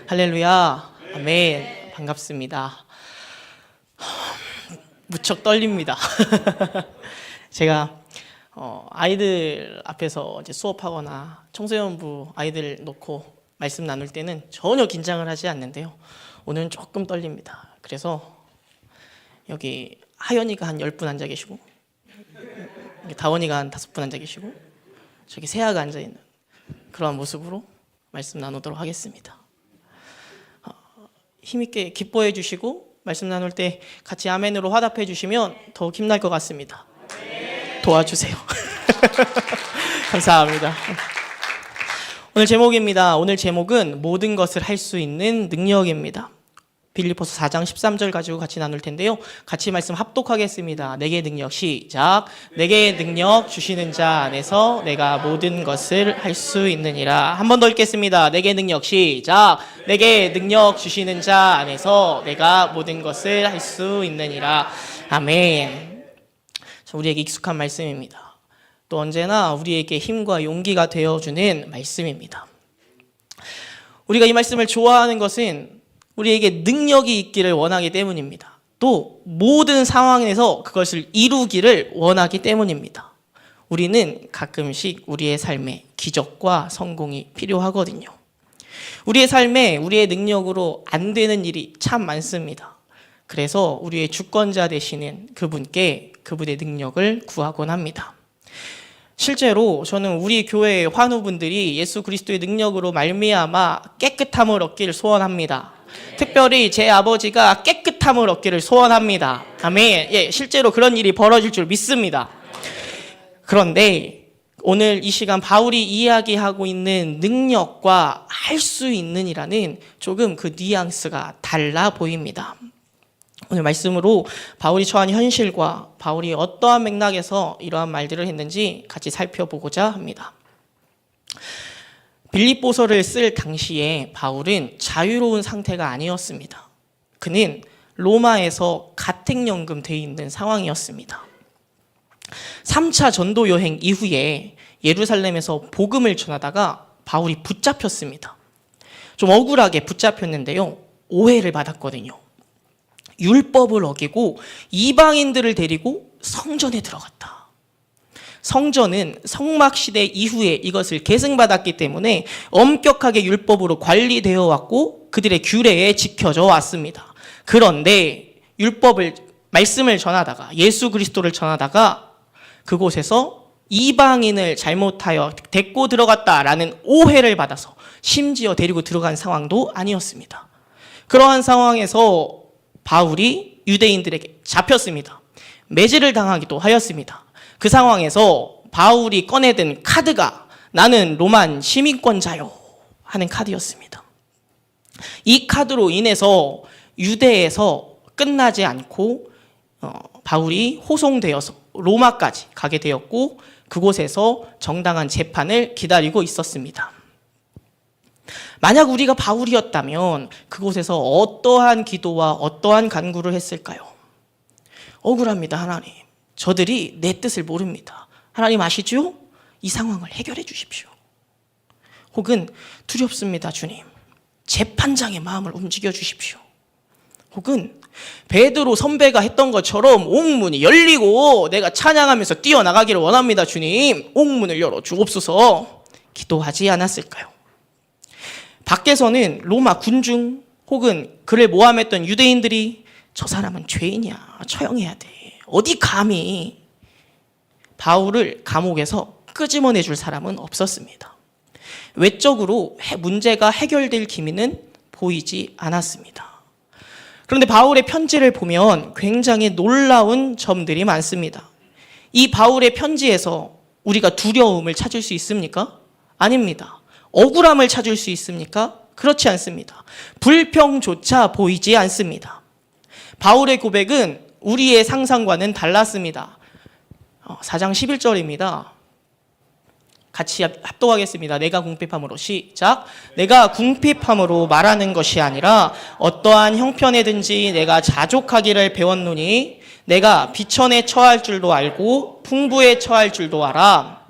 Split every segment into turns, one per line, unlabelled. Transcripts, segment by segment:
할렐루야. 아멘. 반갑습니다. 무척 떨립니다. 제가 아이들 앞에서 이제 수업하거나 청소년부 아이들 놓고 말씀 나눌 때는 전혀 긴장을 하지 않는데요. 오늘은 조금 떨립니다. 그래서 여기 하연이가 한 10분 앉아 계시고, 다원이가 한 5분 앉아 계시고, 저기 세아가 앉아 있는 그런 모습으로 말씀 나누도록 하겠습니다. 힘있게 기뻐해 주시고 말씀 나눌 때 같이 아멘으로 화답해 주시면 더욱 힘날 것 같습니다. 도와주세요. 감사합니다. 오늘 제목입니다. 오늘 제목은 모든 것을 할 수 있는 능력입니다. 빌립보서 4장 13절 가지고 같이 나눌 텐데요. 같이 말씀 합독하겠습니다. 내게 능력 시작. 내게 능력 주시는 자 안에서 내가 모든 것을 할 수 있느니라. 한 번 더 읽겠습니다. 내게 능력 시작. 내게 능력 주시는 자 안에서 내가 모든 것을 할 수 있느니라. 아멘. 우리에게 익숙한 말씀입니다. 또 언제나 우리에게 힘과 용기가 되어주는 말씀입니다. 우리가 이 말씀을 좋아하는 것은 우리에게 능력이 있기를 원하기 때문입니다. 또 모든 상황에서 그것을 이루기를 원하기 때문입니다. 우리는 가끔씩 우리의 삶에 기적과 성공이 필요하거든요. 우리의 삶에 우리의 능력으로 안 되는 일이 참 많습니다. 그래서 우리의 주권자 되시는 그분께 그분의 능력을 구하곤 합니다. 실제로 저는 우리 교회의 환우분들이 예수 그리스도의 능력으로 말미암아 깨끗함을 얻기를 소원합니다. 특별히 제 아버지가 깨끗함을 얻기를 소원합니다. 아멘. 예, 실제로 그런 일이 벌어질 줄 믿습니다. 그런데 오늘 이 시간 바울이 이야기하고 있는 능력과 할 수 있는 이라는 조금 그 뉘앙스가 달라 보입니다. 오늘 말씀으로 바울이 처한 현실과 바울이 어떠한 맥락에서 이러한 말들을 했는지 같이 살펴보고자 합니다. 빌립보서를 쓸 당시에 바울은 자유로운 상태가 아니었습니다. 그는 로마에서 가택연금 돼 있는 상황이었습니다. 3차 전도 여행 이후에 예루살렘에서 복음을 전하다가 바울이 붙잡혔습니다. 좀 억울하게 붙잡혔는데요. 오해를 받았거든요. 율법을 어기고 이방인들을 데리고 성전에 들어갔다. 성전은 성막시대 이후에 이것을 계승받았기 때문에 엄격하게 율법으로 관리되어 왔고 그들의 규례에 지켜져 왔습니다. 그런데 말씀을 전하다가 예수 그리스도를 전하다가 그곳에서 이방인을 잘못하여 데리고 들어갔다라는 오해를 받아서 심지어 데리고 들어간 상황도 아니었습니다. 그러한 상황에서 바울이 유대인들에게 잡혔습니다. 매질을 당하기도 하였습니다. 그 상황에서 바울이 꺼내든 카드가 나는 로만 시민권자요 하는 카드였습니다. 이 카드로 인해서 유대에서 끝나지 않고 바울이 호송되어서 로마까지 가게 되었고 그곳에서 정당한 재판을 기다리고 있었습니다. 만약 우리가 바울이었다면 그곳에서 어떠한 기도와 어떠한 간구를 했을까요? 억울합니다, 하나님. 저들이 내 뜻을 모릅니다. 하나님 아시죠? 이 상황을 해결해 주십시오. 혹은 두렵습니다, 주님. 재판장의 마음을 움직여 주십시오. 혹은 베드로 선배가 했던 것처럼 옥문이 열리고 내가 찬양하면서 뛰어나가기를 원합니다, 주님. 옥문을 열어 주옵소서. 기도하지 않았을까요? 밖에서는 로마 군중 혹은 그를 모함했던 유대인들이 저 사람은 죄인이야, 처형해야 돼. 어디 감히 바울을 감옥에서 끄집어내 줄 사람은 없었습니다. 외적으로 문제가 해결될 기미는 보이지 않았습니다. 그런데 바울의 편지를 보면 굉장히 놀라운 점들이 많습니다. 이 바울의 편지에서 우리가 두려움을 찾을 수 있습니까? 아닙니다. 억울함을 찾을 수 있습니까? 그렇지 않습니다. 불평조차 보이지 않습니다. 바울의 고백은 우리의 상상과는 달랐습니다. 4장 11절입니다. 같이 합독하겠습니다. 내가 궁핍함으로 시작. 내가 궁핍함으로 말하는 것이 아니라 어떠한 형편에든지 내가 자족하기를 배웠노니 내가 비천에 처할 줄도 알고 풍부에 처할 줄도 알아.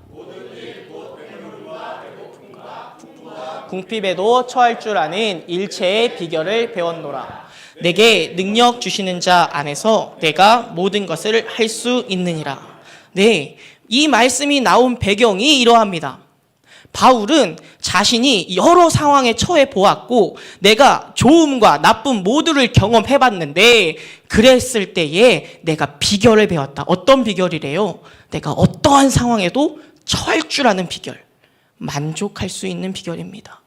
궁핍에도 처할 줄 아는 일체의 비결을 배웠노라. 내게 능력 주시는 자 안에서 내가 모든 것을 할 수 있느니라. 네, 이 말씀이 나온 배경이 이러합니다. 바울은 자신이 여러 상황에 처해 보았고 내가 좋음과 나쁨 모두를 경험해 봤는데 그랬을 때에 내가 비결을 배웠다. 어떤 비결이래요? 내가 어떠한 상황에도 처할 줄 아는 비결. 만족할 수 있는 비결입니다.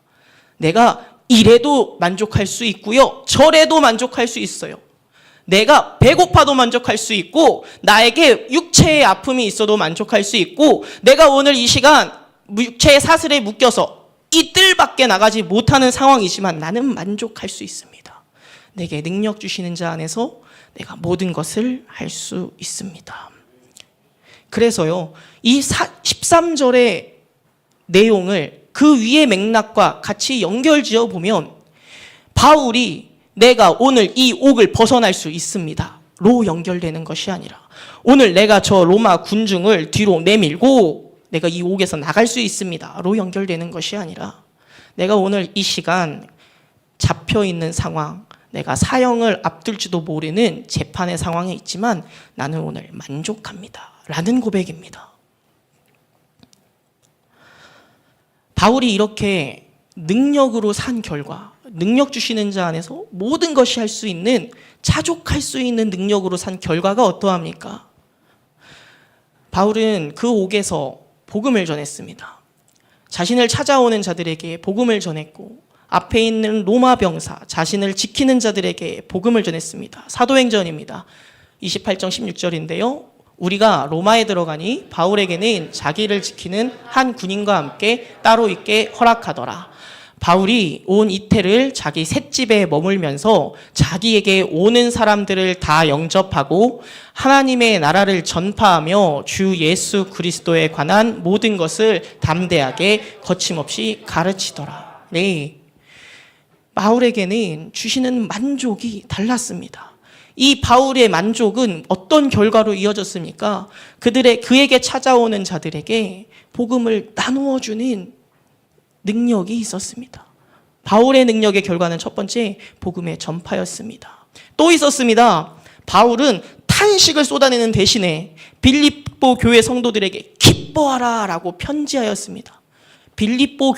내가 이래도 만족할 수 있고요. 저래도 만족할 수 있어요. 내가 배고파도 만족할 수 있고 나에게 육체의 아픔이 있어도 만족할 수 있고 내가 오늘 이 시간 육체의 사슬에 묶여서 이틀밖에 나가지 못하는 상황이지만 나는 만족할 수 있습니다. 내게 능력 주시는 자 안에서 내가 모든 것을 할 수 있습니다. 그래서요, 이 13절의 내용을 그 위의 맥락과 같이 연결지어 보면 바울이 내가 오늘 이 옥을 벗어날 수 있습니다. 로 연결되는 것이 아니라 오늘 내가 저 로마 군중을 뒤로 내밀고 내가 이 옥에서 나갈 수 있습니다. 로 연결되는 것이 아니라 내가 오늘 이 시간 잡혀있는 상황, 내가 사형을 앞둘지도 모르는 재판의 상황에 있지만 나는 오늘 만족합니다. 라는 고백입니다. 바울이 이렇게 능력으로 산 결과, 능력 주시는 자 안에서 모든 것이 할 수 있는, 자족할 수 있는 능력으로 산 결과가 어떠합니까? 바울은 그 옥에서 복음을 전했습니다. 자신을 찾아오는 자들에게 복음을 전했고 앞에 있는 로마 병사, 자신을 지키는 자들에게 복음을 전했습니다. 사도행전입니다. 28장 16절인데요. 우리가 로마에 들어가니 바울에게는 자기를 지키는 한 군인과 함께 따로 있게 허락하더라. 바울이 온 이태를 자기 셋집에 머물면서 자기에게 오는 사람들을 다 영접하고 하나님의 나라를 전파하며 주 예수 그리스도에 관한 모든 것을 담대하게 거침없이 가르치더라. 네, 바울에게는 주시는 만족이 달랐습니다. 이 바울의 만족은 어떤 결과로 이어졌습니까? 그에게 찾아오는 자들에게 복음을 나누어 주는 능력이 있었습니다. 바울의 능력의 결과는 첫 번째, 복음의 전파였습니다. 또 있었습니다. 바울은 탄식을 쏟아내는 대신에 빌립보 교회 성도들에게 기뻐하라 라고 편지하였습니다. 빌립보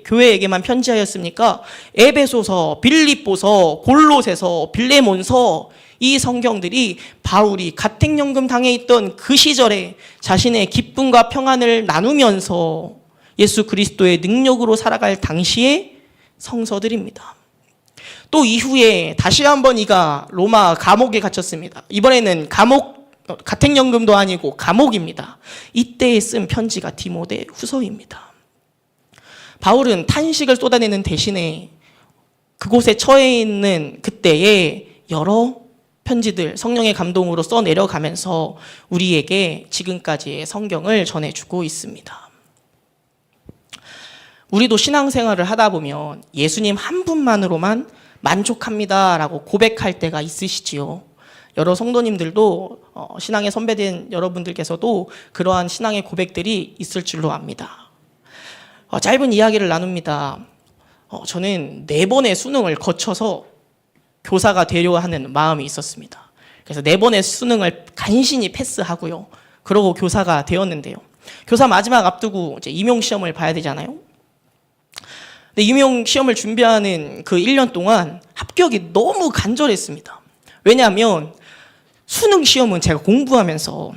교회에게만 편지하였습니까? 에베소서, 빌립보서, 골로새서, 빌레몬서, 이 성경들이 바울이 가택연금 당해 있던 그 시절에 자신의 기쁨과 평안을 나누면서 예수 그리스도의 능력으로 살아갈 당시의 성서들입니다. 또 이후에 다시 한번 이가 로마 감옥에 갇혔습니다. 이번에는 가택연금도 아니고 감옥입니다. 이때에 쓴 편지가 디모데 후서입니다. 바울은 탄식을 쏟아내는 대신에 그곳에 처해 있는 그때에 여러 편지들 성령의 감동으로 써내려가면서 우리에게 지금까지의 성경을 전해주고 있습니다. 우리도 신앙생활을 하다 보면 예수님 한 분만으로만 만족합니다 라고 고백할 때가 있으시지요. 여러 성도님들도 신앙의 선배된 여러분들께서도 그러한 신앙의 고백들이 있을 줄로 압니다. 짧은 이야기를 나눕니다. 저는 4번의 수능을 거쳐서 교사가 되려 하는 마음이 있었습니다. 그래서 4번의 수능을 간신히 패스하고요. 그러고 교사가 되었는데요. 교사 마지막 앞두고 이제 임용시험을 봐야 되잖아요. 근데 임용시험을 준비하는 그 1년 동안 합격이 너무 간절했습니다. 왜냐하면 수능 시험은 제가 공부하면서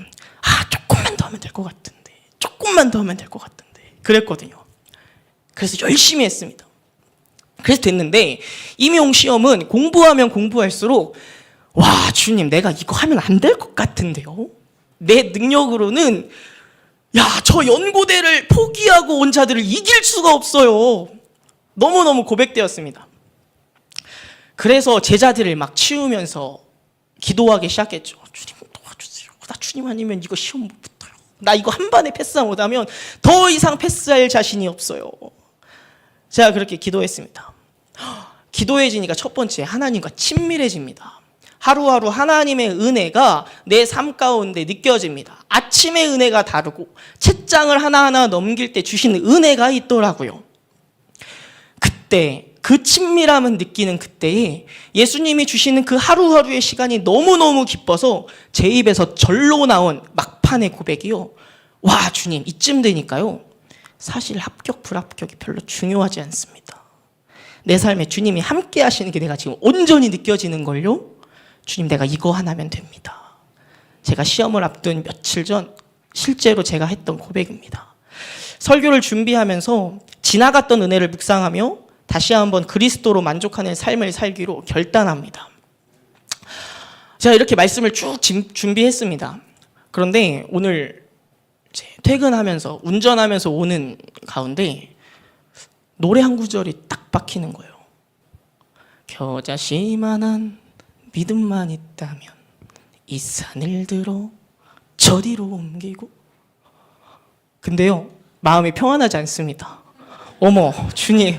조금만 더 하면 될 것 같은데, 조금만 더 하면 될 것 같은데 그랬거든요. 그래서 열심히 했습니다. 그래서 됐는데 임용시험은 공부하면 공부할수록 와 주님 내가 이거 하면 안 될 것 같은데요. 내 능력으로는 저 연고대를 포기하고 온 자들을 이길 수가 없어요. 너무너무 고백되었습니다. 그래서 제자들을 막 치우면서 기도하기 시작했죠. 주님 도와주세요. 나 주님 아니면 이거 시험 못 붙어요. 나 이거 한 번에 패스 못하면 더 이상 패스할 자신이 없어요. 제가 그렇게 기도했습니다. 기도해지니까 첫 번째 하나님과 친밀해집니다. 하루하루 하나님의 은혜가 내 삶 가운데 느껴집니다. 아침의 은혜가 다르고 책장을 하나하나 넘길 때 주시는 은혜가 있더라고요. 그때, 그 친밀함을 느끼는 그때에 예수님이 주시는 그 하루하루의 시간이 너무너무 기뻐서 제 입에서 절로 나온 막판의 고백이요. 와, 주님, 이쯤 되니까요. 사실 합격, 불합격이 별로 중요하지 않습니다. 내 삶에 주님이 함께 하시는 게 내가 지금 온전히 느껴지는 걸요. 주님, 내가 이거 하나면 됩니다. 제가 시험을 앞둔 며칠 전 실제로 제가 했던 고백입니다. 설교를 준비하면서 지나갔던 은혜를 묵상하며 다시 한번 그리스도로 만족하는 삶을 살기로 결단합니다. 제가 이렇게 말씀을 쭉 준비했습니다. 그런데 오늘 퇴근하면서 운전하면서 오는 가운데 노래 한 구절이 딱 박히는 거예요. 겨자씨만한 믿음만 있다면 이 산을 들어 저리로 옮기고. 근데요, 마음이 평안하지 않습니다. 어머, 주님,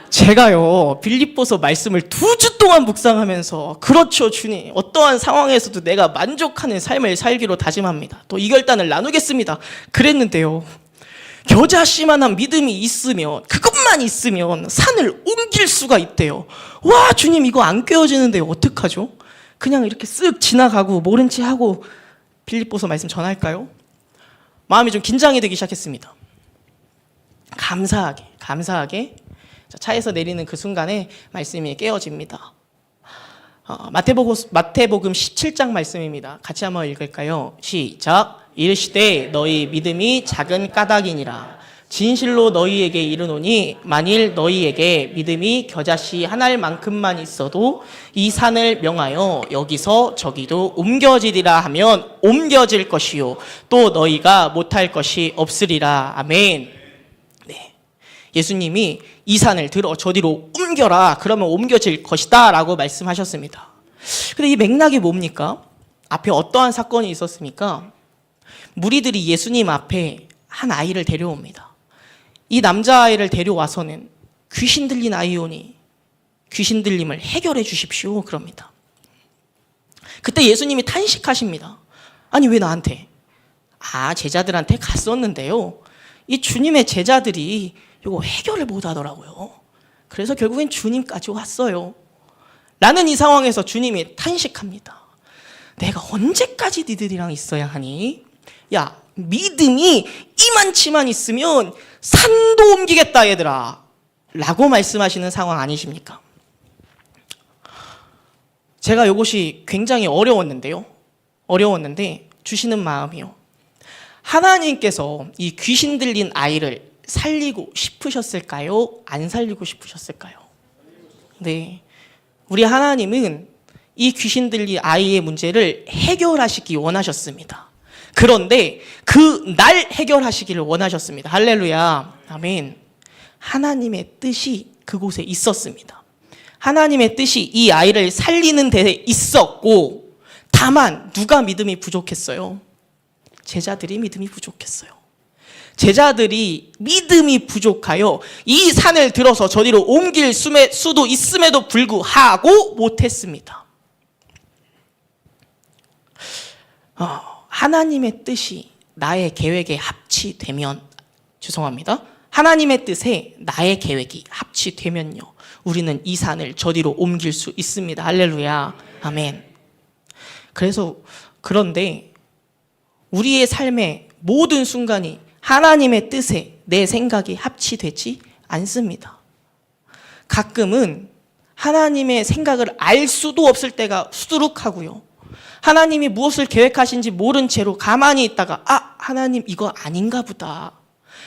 제가요 빌립보서 말씀을 2주 동안 묵상하면서 그렇죠 주님, 어떠한 상황에서도 내가 만족하는 삶을 살기로 다짐합니다. 또 이 결단을 나누겠습니다. 그랬는데요, 겨자씨만한 믿음이 있으면, 그것만 있으면 산을 옮길 수가 있대요. 와, 주님, 이거 안 꿰어지는데요, 어떡하죠? 그냥 이렇게 쓱 지나가고 모른 체 하고 빌립보서 말씀 전할까요? 마음이 좀 긴장이 되기 시작했습니다. 감사하게 차에서 내리는 그 순간에 말씀이 깨어집니다. 마태복음 17장 말씀입니다. 같이 한번 읽을까요? 시작. 이르시되 너희 믿음이 작은 까닭이니라. 진실로 너희에게 이르노니 만일 너희에게 믿음이 겨자씨 한 알만큼만 있어도 이 산을 명하여 여기서 저기도 옮겨지리라 하면 옮겨질 것이요 또 너희가 못할 것이 없으리라. 아멘. 네, 예수님이 이 산을 들어 저리로 옮겨라, 그러면 옮겨질 것이다 라고 말씀하셨습니다. 근데 이 맥락이 뭡니까? 앞에 어떠한 사건이 있었습니까? 무리들이 예수님 앞에 한 아이를 데려옵니다. 이 남자아이를 데려와서는 귀신 들린 아이 오니 귀신 들림을 해결해 주십시오 그럽니다. 그때 예수님이 탄식하십니다. 아니, 왜 나한테? 제자들한테 갔었는데요, 이 주님의 제자들이 이거 해결을 못 하더라고요. 그래서 결국엔 주님까지 왔어요 라는 이 상황에서 주님이 탄식합니다. 내가 언제까지 니들이랑 있어야 하니? 야, 믿음이 이만치만 있으면 산도 옮기겠다 얘들아 라고 말씀하시는 상황 아니십니까? 제가 이것이 굉장히 어려웠는데 주시는 마음이요, 하나님께서 이 귀신 들린 아이를 살리고 싶으셨을까요? 안 살리고 싶으셨을까요? 네, 우리 하나님은 이 귀신 들린 아이의 문제를 해결하시기 원하셨습니다. 그런데 그 날 해결하시기를 원하셨습니다. 할렐루야, 아멘. 하나님의 뜻이 그곳에 있었습니다. 하나님의 뜻이 이 아이를 살리는 데 있었고, 다만 누가 믿음이 부족했어요? 제자들이 믿음이 부족했어요. 제자들이 믿음이 부족하여 이 산을 들어서 저리로 옮길 수도 있음에도 불구하고 못했습니다. 하나님의 뜻이 나의 계획에 합치되면, 하나님의 뜻에 나의 계획이 합치되면요, 우리는 이 산을 저리로 옮길 수 있습니다. 할렐루야, 아멘. 그런데 우리의 삶의 모든 순간이 하나님의 뜻에 내 생각이 합치되지 않습니다. 가끔은 하나님의 생각을 알 수도 없을 때가 수두룩하고요, 하나님이 무엇을 계획하신지 모른 채로 가만히 있다가 하나님 이거 아닌가 보다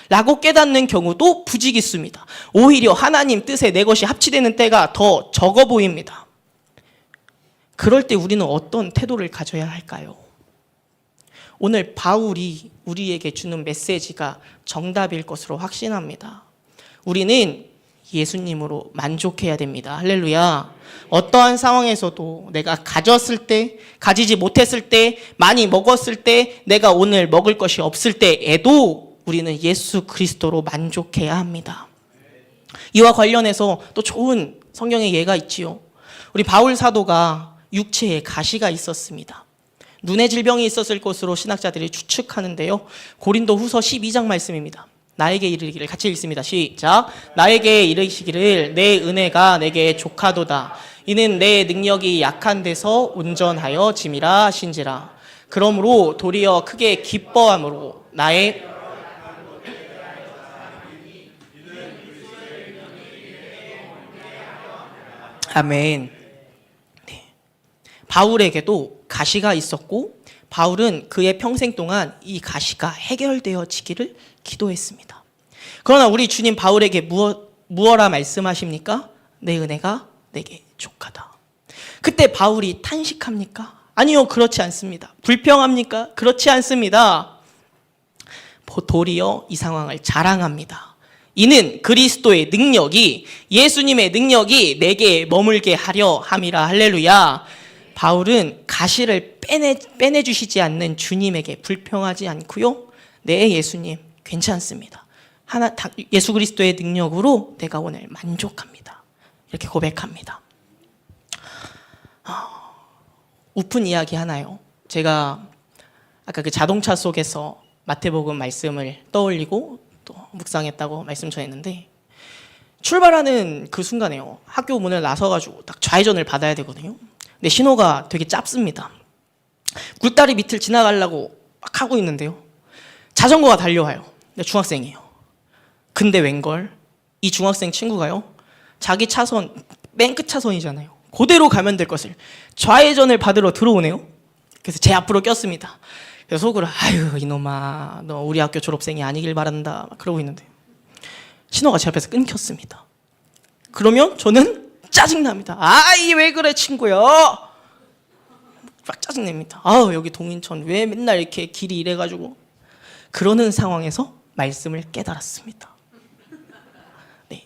라고 깨닫는 경우도 부지기수입니다. 오히려 하나님 뜻에 내 것이 합치되는 때가 더 적어 보입니다. 그럴 때 우리는 어떤 태도를 가져야 할까요? 오늘 바울이 우리에게 주는 메시지가 정답일 것으로 확신합니다. 우리는 예수님으로 만족해야 됩니다. 할렐루야. 어떠한 상황에서도 내가 가졌을 때, 가지지 못했을 때, 많이 먹었을 때, 내가 오늘 먹을 것이 없을 때에도 우리는 예수 그리스도로 만족해야 합니다. 이와 관련해서 또 좋은 성경의 예가 있지요. 우리 바울 사도가 육체에 가시가 있었습니다. 눈의 질병이 있었을 것으로 신학자들이 추측하는데요, 고린도 후서 12장 말씀입니다. 나에게 이르기를, 같이 읽습니다. 시작. 나에게 이르시기를 내 은혜가 내게 족하도다. 이는 내 능력이 약한 데서 온전하여 짐이라 하신지라. 그러므로 도리어 크게 기뻐함으로 나의 아멘. 네. 바울에게도 가시가 있었고 바울은 그의 평생 동안 이 가시가 해결되어지기를 기도했습니다. 그러나 우리 주님 바울에게 무엇라 말씀하십니까? 내 은혜가 내게 족하다. 그때 바울이 탄식합니까? 아니요, 그렇지 않습니다. 불평합니까? 그렇지 않습니다. 도리어 이 상황을 자랑합니다. 이는 그리스도의 능력이, 예수님의 능력이 내게 머물게 하려 함이라. 할렐루야. 바울은 가시를 빼내주시지 않는 주님에게 불평하지 않고요. 네, 예수님 괜찮습니다. 예수 그리스도의 능력으로 내가 오늘 만족합니다. 이렇게 고백합니다. 우픈 이야기 하나요? 제가 아까 그 자동차 속에서 마태복음 말씀을 떠올리고 또 묵상했다고 말씀 전했는데, 출발하는 그 순간에요, 학교 문을 나서가지고 딱 좌회전을 받아야 되거든요. 근데 신호가 되게 짧습니다. 굴다리 밑을 지나가려고 막 하고 있는데요, 자전거가 달려와요. 근데 중학생이에요. 근데 웬걸, 이 중학생 친구가요, 자기 차선 맨 끝 차선이잖아요, 그대로 가면 될 것을 좌회전을 받으러 들어오네요. 그래서 제 앞으로 꼈습니다. 그래서 속으로 아유 이놈아, 너 우리 학교 졸업생이 아니길 바란다 막 그러고 있는데 신호가 제 앞에서 끊겼습니다. 그러면 저는 짜증납니다. 아이 왜 그래 친구야, 막 짜증냅니다. 아우 여기 동인천 왜 맨날 이렇게 길이 이래가지고. 그러는 상황에서 말씀을 깨달았습니다. 네,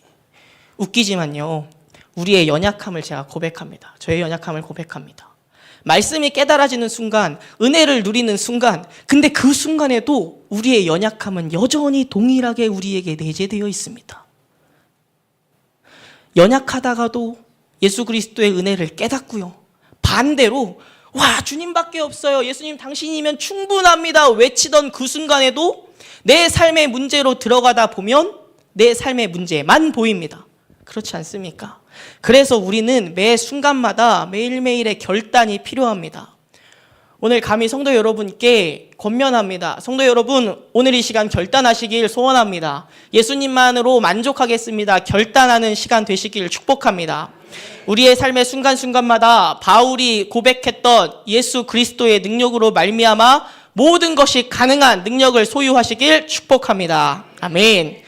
웃기지만요, 우리의 연약함을 제가 고백합니다. 저의 연약함을 고백합니다. 말씀이 깨달아지는 순간, 은혜를 누리는 순간, 근데 그 순간에도 우리의 연약함은 여전히 동일하게 우리에게 내재되어 있습니다. 연약하다가도 예수 그리스도의 은혜를 깨닫고요, 반대로 와 주님밖에 없어요, 예수님 당신이면 충분합니다 외치던 그 순간에도 내 삶의 문제로 들어가다 보면 내 삶의 문제만 보입니다. 그렇지 않습니까? 그래서 우리는 매 순간마다 매일매일의 결단이 필요합니다. 오늘 감히 성도 여러분께 권면합니다. 성도 여러분, 오늘 이 시간 결단하시길 소원합니다. 예수님만으로 만족하겠습니다. 결단하는 시간 되시길 축복합니다. 우리의 삶의 순간순간마다 바울이 고백했던 예수 그리스도의 능력으로 말미암아 모든 것이 가능한 능력을 소유하시길 축복합니다. 아멘.